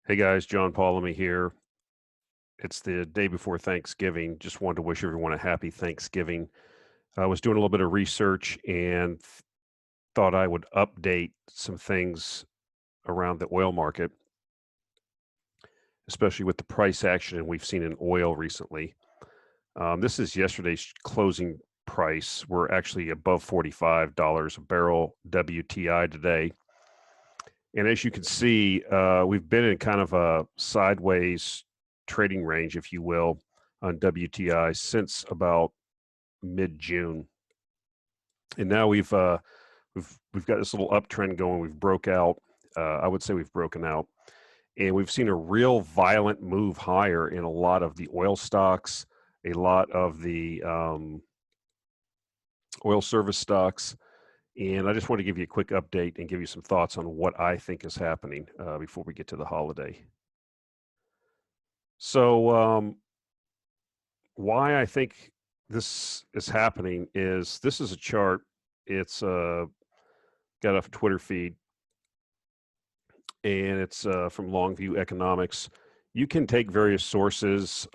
Hey guys, John Paulamy here. It's the day before Thanksgiving. Just wanted to wish everyone a happy Thanksgiving. I was doing a little bit of research and thought I would update some things around the oil market, especially with the price action we've seen in oil recently. This is yesterday's closing price. We're actually above $45 a barrel WTI today. And as you can see, we've been in kind of a sideways trading range, if you will, on WTI since about mid-June. And now we've got this little uptrend going. We've broke out. I would say we've broken out, and we've seen a real violent move higher in a lot of the oil stocks, a lot of the oil service stocks. And I just want to give you a quick update and give you some thoughts on what I think is happening before we get to the holiday. So, why I think this is happening is this is a chart. It's got off a Twitter feed, and it's from Longview Economics. You can take various sources.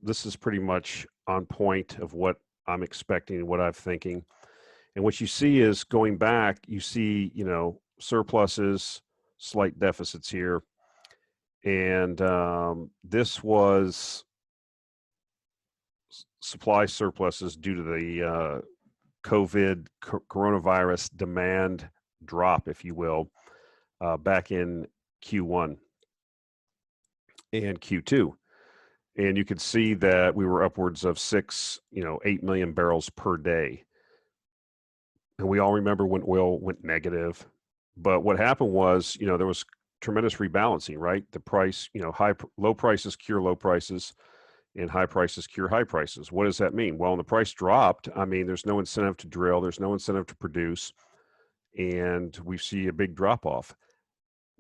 This is pretty much on point of what I'm expecting and what I'm thinking. And what you see is going back, you see, surpluses, slight deficits here. And this was supply surpluses due to the coronavirus demand drop, if you will, back in Q1 and Q2. And you could see that we were upwards of 8 million barrels per day. And we all remember when oil went negative. But what happened was, there was tremendous rebalancing, right? The price, low prices cure low prices, and high prices cure high prices. What does that mean? Well, when the price dropped, there's no incentive to drill, there's no incentive to produce, and we see a big drop off.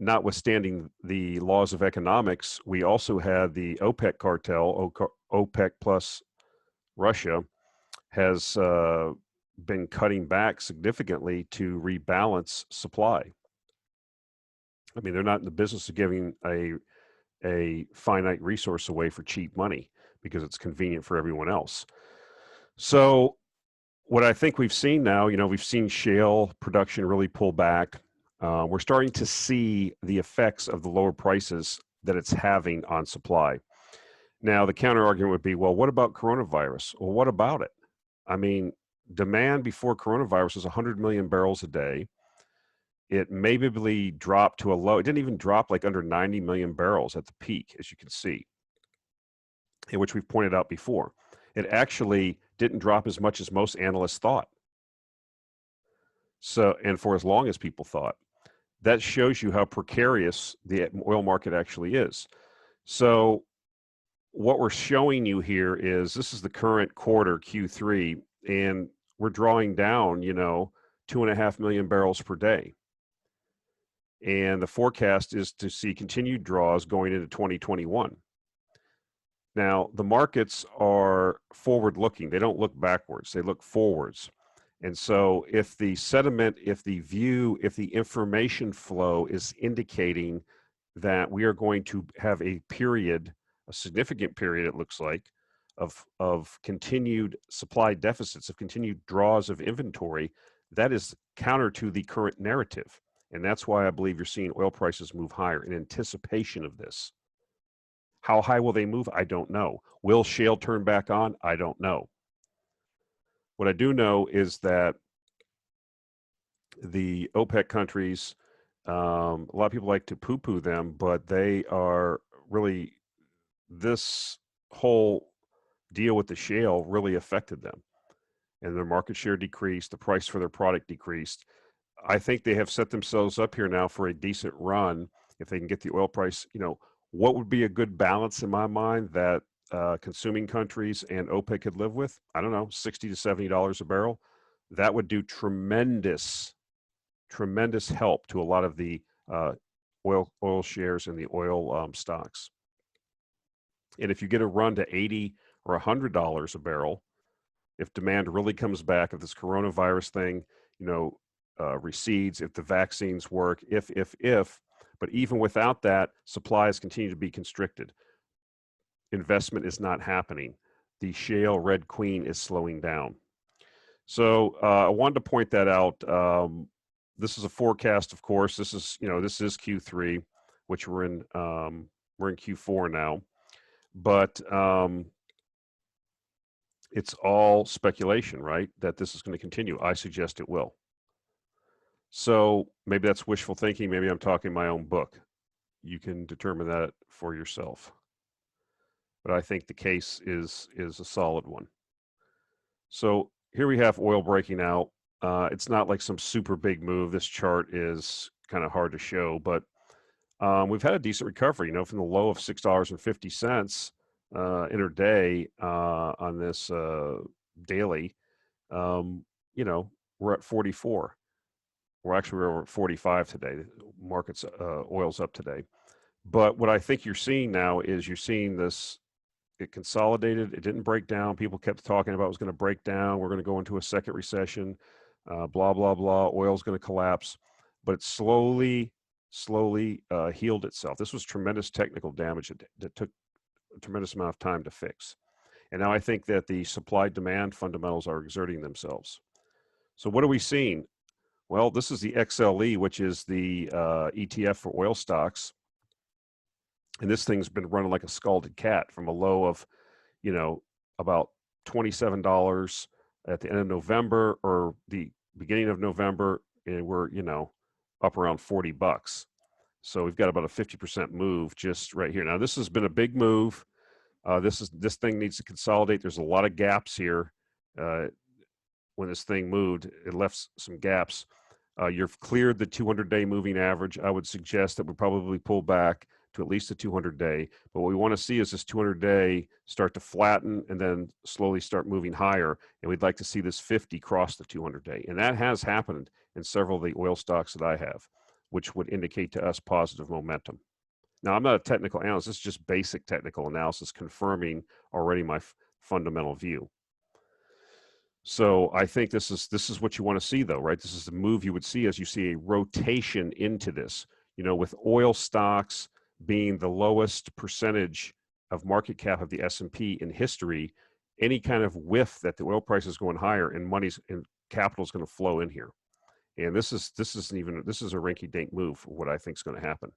Notwithstanding the laws of economics, we also had the OPEC cartel, OPEC plus Russia, has been cutting back significantly to rebalance supply. They're not in the business of giving a finite resource away for cheap money because it's convenient for everyone else. So what I think we've seen now, we've seen shale production really pull back. We're starting to see the effects of the lower prices that it's having on supply. Now, the counter argument would be, well, what about coronavirus? Well, what about it? Demand before coronavirus was 100 million barrels a day. It maybe dropped to a low. It didn't even drop like under 90 million barrels at the peak, as you can see, in which we've pointed out before. It actually didn't drop as much as most analysts thought. So, and for as long as people thought. That shows you how precarious the oil market actually is. So what we're showing you here is this is the current quarter, Q3, and we're drawing down, 2.5 million barrels per day. And the forecast is to see continued draws going into 2021. Now, the markets are forward-looking. They don't look backwards. They look forwards. And so if the sentiment, if the view, if the information flow is indicating that we are going to have a period, a significant period, it looks like, of continued supply deficits, of continued draws of inventory, that is counter to the current narrative. And that's why I believe you're seeing oil prices move higher in anticipation of this. How high will they move? I don't know. Will shale turn back on? I don't know. What I do know is that the OPEC countries, a lot of people like to poo-poo them, but they are really, this whole deal with the shale really affected them. And their market share decreased, the price for their product decreased. I think they have set themselves up here now for a decent run if they can get the oil price. What would be a good balance in my mind that consuming countries and OPEC could live with? I don't know, $60 to $70 a barrel. That would do tremendous help to a lot of the oil shares and the oil stocks. And if you get a run to $80 or $100 a barrel, if demand really comes back, if this coronavirus thing, recedes, if the vaccines work, if, But even without that, supply has continued to be constricted. Investment is not happening. The shale red queen is slowing down. So I wanted to point that out. This is a forecast, of course. This is Q3, which we're in Q4 now, but it's all speculation, right? That this is going to continue. I suggest it will. So maybe that's wishful thinking. Maybe I'm talking my own book. You can determine that for yourself. But I think the case is a solid one. So here we have oil breaking out. It's not like some super big move. This chart is kind of hard to show, but we've had a decent recovery, from the low of $6.50 intraday on this daily. We're at 44. We're over at 45 today. Markets, oil's up today. But what I think you're seeing now is you're seeing this. It consolidated. It didn't break down. People kept talking about it was going to break down. We're going to go into a second recession. Blah blah blah. Oil's going to collapse, but it slowly healed itself. This was tremendous technical damage that took a tremendous amount of time to fix. And now I think that the supply-demand fundamentals are exerting themselves. So what are we seeing? Well, this is the XLE, which is the ETF for oil stocks. And this thing's been running like a scalded cat from a low of, about $27 at the end of November or the beginning of November, and we're, up around $40. So we've got about a 50% move just right here. Now this has been a big move. This thing needs to consolidate. There's a lot of gaps here. When this thing moved, it left some gaps. You've cleared the 200-day moving average. I would suggest that we probably pull back to at least a 200-day. But what we want to see is this 200-day start to flatten and then slowly start moving higher. And we'd like to see this 50 cross the 200-day. And that has happened in several of the oil stocks that I have, which would indicate to us positive momentum. Now, I'm not a technical analyst. This is just basic technical analysis confirming already my fundamental view. So I think this is what you want to see, though, right? This is the move you would see as you see a rotation into this, with oil stocks being the lowest percentage of market cap of the S&P in history. Any kind of whiff that the oil price is going higher and money's and capital is going to flow in here. And this is a rinky-dink move for what I think is going to happen.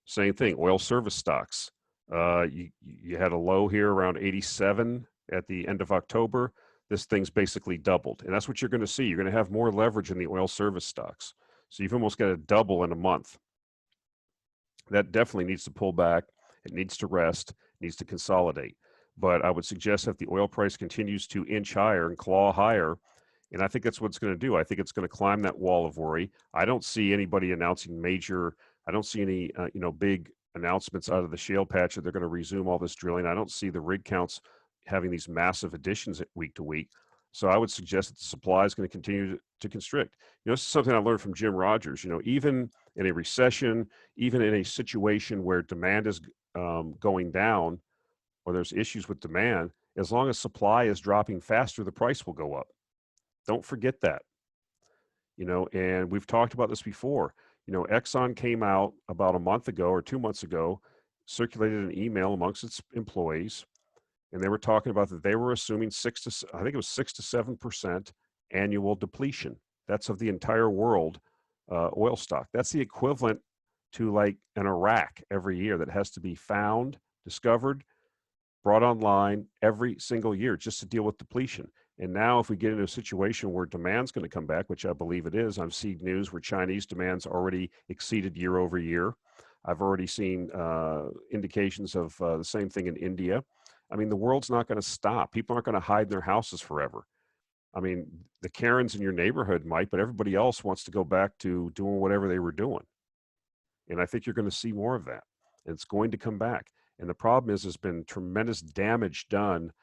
Same thing, oil service stocks. You had a low here around 87 at the end of October. This thing's basically doubled. And that's what you're going to see. You're going to have more leverage in the oil service stocks. So you've almost got a double in a month. That definitely needs to pull back. It needs to rest, needs to consolidate. But I would suggest that the oil price continues to inch higher and claw higher, and I think that's what it's going to do. I think it's going to climb that wall of worry. I don't see anybody announcing I don't see any big announcements out of the shale patch that they're going to resume all this drilling. I don't see the rig counts having these massive additions week to week. So I would suggest that the supply is going to continue to constrict. This is something I learned from Jim Rogers. Even in a recession, even in a situation where demand is going down or there's issues with demand, as long as supply is dropping faster, the price will go up. Don't forget that. And we've talked about this before. Exxon came out about a month ago or 2 months ago, circulated an email amongst its employees, and they were talking about that they were assuming 6 to 7% annual depletion. That's of the entire world oil stock. That's the equivalent to like an Iraq every year that has to be found, discovered, brought online every single year just to deal with depletion. And now if we get into a situation where demand's going to come back, which I believe it is, I've seen news where Chinese demand's already exceeded year over year. I've already seen indications of the same thing in India. I mean, the world's not going to stop. People aren't going to hide in their houses forever. I mean, the Karens in your neighborhood might, but everybody else wants to go back to doing whatever they were doing. And I think you're going to see more of that. And it's going to come back. And the problem is there's been tremendous damage done,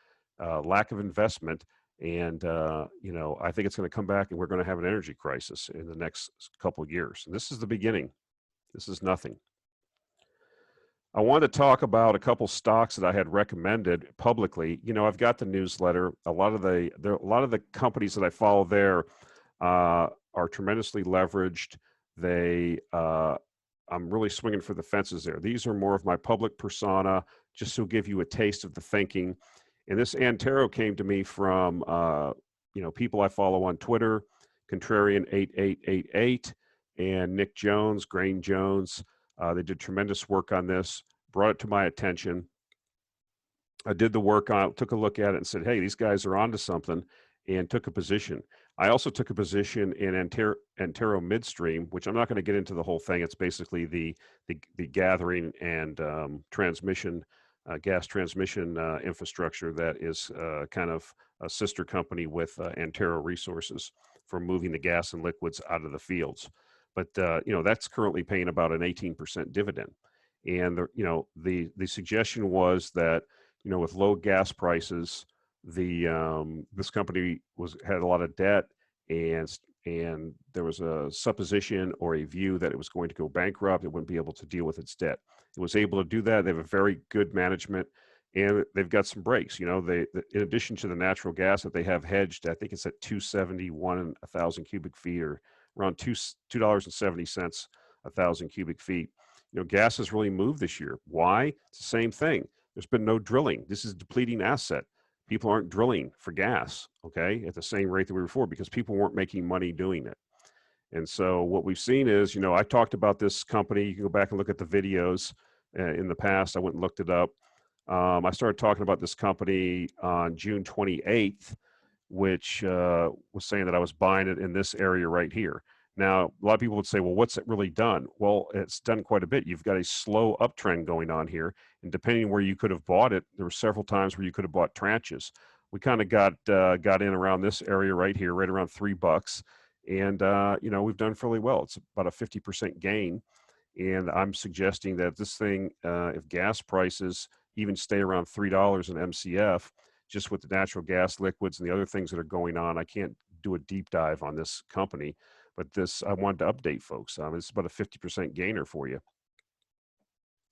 lack of investment. And, I think it's going to come back and we're going to have an energy crisis in the next couple of years. And this is the beginning. This is nothing. I wanted to talk about a couple stocks that I had recommended publicly. I've got the newsletter. A lot of the companies that I follow there are tremendously leveraged. They I'm really swinging for the fences there. These are more of my public persona, just to give you a taste of the thinking. And this Antero came to me from, people I follow on Twitter, Contrarian8888, and Nick Jones, Grain Jones. They did tremendous work on this, brought it to my attention. I did the work on it, took a look at it and said, hey, these guys are onto something, and took a position. I also took a position in Antero Midstream, which I'm not going to get into the whole thing. It's basically the gathering and transmission, gas transmission infrastructure that is kind of a sister company with Antero Resources for moving the gas and liquids out of the fields. But that's currently paying about an 18% dividend. And the suggestion was that with low gas prices, this company had a lot of debt, and there was a supposition or a view that it was going to go bankrupt. It wouldn't be able to deal with its debt. It was able to do that. They have a very good management, and they've got some breaks. In addition to the natural gas that they have hedged, I think it's at $2.71 a thousand cubic feet, or around $2.70 a thousand cubic feet. Gas has really moved this year. Why? It's the same thing. There's been no drilling. This is a depleting asset. People aren't drilling for gas, okay, at the same rate that we were before, because people weren't making money doing it. And so what we've seen is, I talked about this company. You can go back and look at the videos in the past. I went and looked it up. I started talking about this company on June 28th, which was saying that I was buying it in this area right here. Now, a lot of people would say, well, what's it really done? Well, it's done quite a bit. You've got a slow uptrend going on here. And depending on where you could have bought it, there were several times where you could have bought tranches. We kind of got in around this area right here, right around $3. And, we've done fairly well. It's about a 50% gain. And I'm suggesting that this thing, if gas prices even stay around $3 an MCF, just with the natural gas liquids and the other things that are going on, I can't do a deep dive on this company. But I wanted to update folks. It's about a 50% gainer for you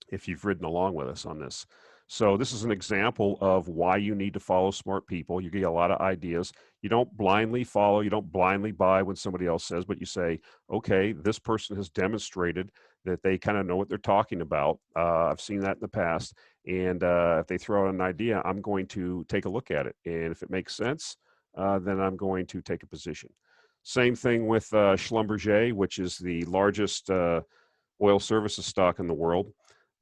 if you've ridden along with us on this. So this is an example of why you need to follow smart people. You get a lot of ideas. You don't blindly follow. You don't blindly buy when somebody else says, but you say, okay, this person has demonstrated that they kind of know what they're talking about. I've seen that in the past. And if they throw out an idea, I'm going to take a look at it. And if it makes sense, then I'm going to take a position. Same thing with Schlumberger, which is the largest oil services stock in the world.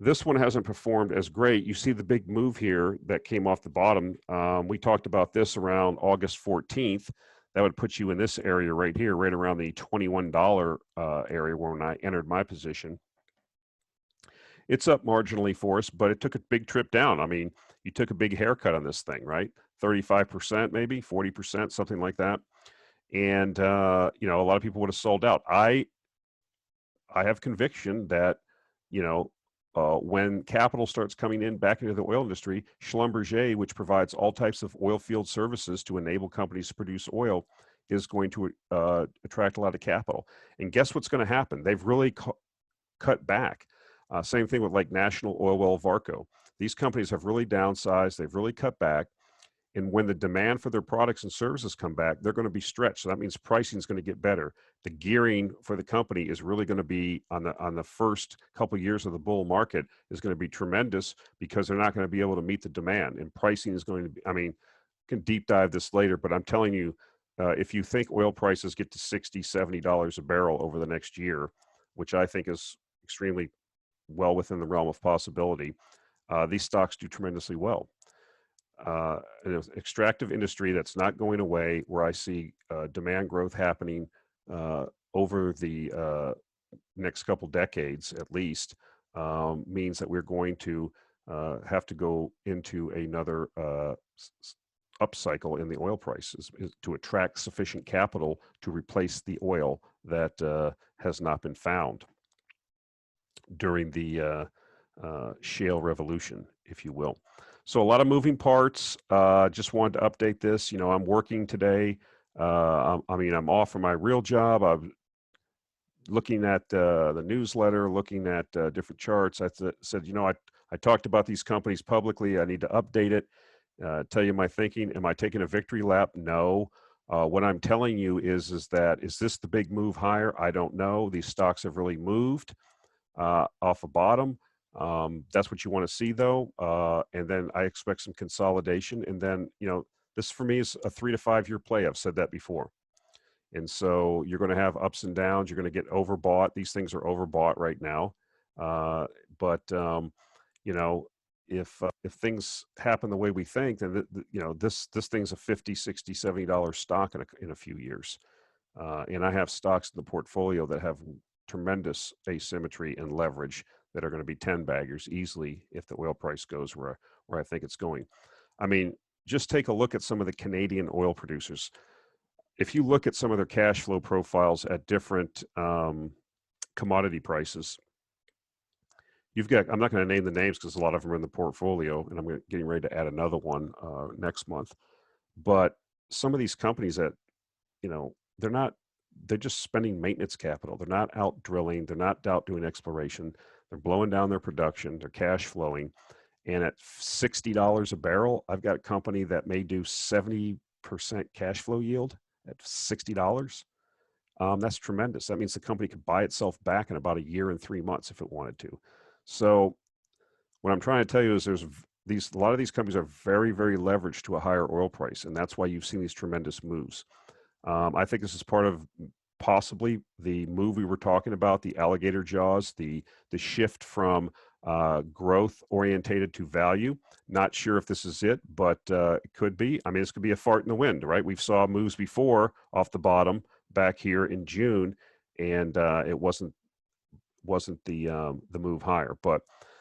This one hasn't performed as great. You see the big move here that came off the bottom. We talked about this around August 14th. That would put you in this area right here, right around the $21 area when I entered my position. It's up marginally for us, but it took a big trip down. I mean, you took a big haircut on this thing, right? 35%, maybe 40%, something like that. And, a lot of people would have sold out. I have conviction that, when capital starts coming in back into the oil industry, Schlumberger, which provides all types of oil field services to enable companies to produce oil, is going to attract a lot of capital. And guess what's going to happen? They've really cut back. Same thing with like National Oilwell Varco. These companies have really downsized. They've really cut back. And when the demand for their products and services come back, they're going to be stretched. So that means pricing is going to get better. The gearing for the company is really going to be on the first couple of years of the bull market is going to be tremendous, because they're not going to be able to meet the demand. And pricing is going to be, can deep dive this later, but I'm telling you, if you think oil prices get to $60, $70 a barrel over the next year, which I think is extremely well within the realm of possibility, these stocks do tremendously well. An extractive industry that's not going away, where I see demand growth happening over the next couple decades at least, means that we're going to have to go into another upcycle in the oil prices to attract sufficient capital to replace the oil that has not been found during the shale revolution, if you will. So a lot of moving parts. Just wanted to update this. I'm working today. I'm off from my real job. I'm looking at the newsletter, looking at different charts. I said, I talked about these companies publicly. I need to update it, tell you my thinking. Am I taking a victory lap? No. What I'm telling you is this the big move higher? I don't know. These stocks have really moved. off a bottom. That's what you want to see though. And then I expect some consolidation. And then, you know, this for me is a 3 to 5 year play. I've said that before. And so you're going to have ups and downs. You're going to get overbought. These things are overbought right now. But you know, if things happen the way we think, then you know, this thing's a 50, 60, $70 stock in a few years. And I have stocks in the portfolio that have tremendous asymmetry and leverage that are going to be 10 baggers easily if the oil price goes where I think it's going. I mean, just take a look at some of the Canadian oil producers. If you look at some of their cash flow profiles at different commodity prices, you've got, I'm not going to name the names because a lot of them are in the portfolio, and I'm getting ready to add another one next month. But some of these companies that, you know, they're just spending maintenance capital. They're not out drilling. They're not out doing exploration. They're blowing down their production. They're cash flowing. And at $60 a barrel, I've got a company that may do 70% cash flow yield at $60. That's tremendous. That means the company could buy itself back in about a year and 3 months if it wanted to. So what I'm trying to tell you is a lot of these companies are very, very leveraged to a higher oil price. And that's why you've seen these tremendous moves. I think this is part of possibly the move we were talking about, the alligator jaws, the shift from growth orientated to value. Not sure if this is it, but it could be. I mean, this could be a fart in the wind, right? We've saw moves before off the bottom back here in June, and it wasn't the move higher. But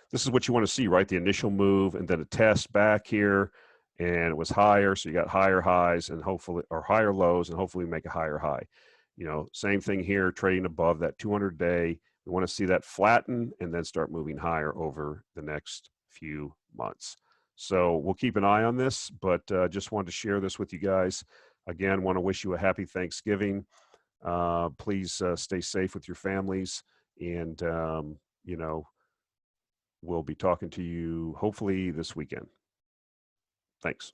this is what you want to see, right? The initial move and then a test back here, and it was higher, so you got higher highs and hopefully, or higher lows, and hopefully we make a higher high. You know, same thing here, trading above that 200-day. We want to see that flatten and then start moving higher over the next few months. So we'll keep an eye on this, but just wanted to share this with you guys. Again, want to wish you a happy Thanksgiving. Please stay safe with your families, and you know, we'll be talking to you hopefully this weekend. Thanks.